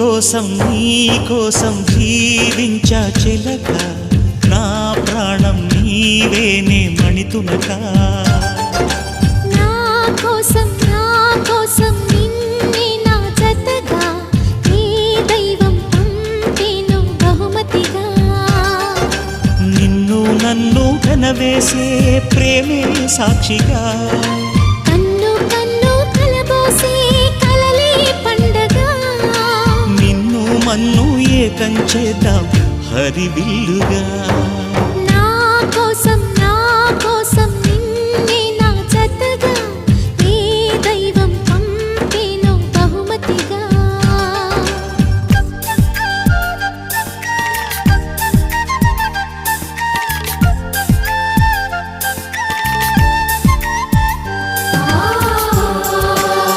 కోసం జీవించా చిలక నా ప్రాణం నీవేనే మణితునక నా కోసం నిన్నే నా జతగా నీ దైవం పంపేను బహుమతిగా నిన్ను నన్ను కనవేసే ప్రేమే సాక్షిగా కన్ను కలబోసే కలలే పండగ నిన్ను మన్ను ఏకం చేద్దాం హరివిల్లుగా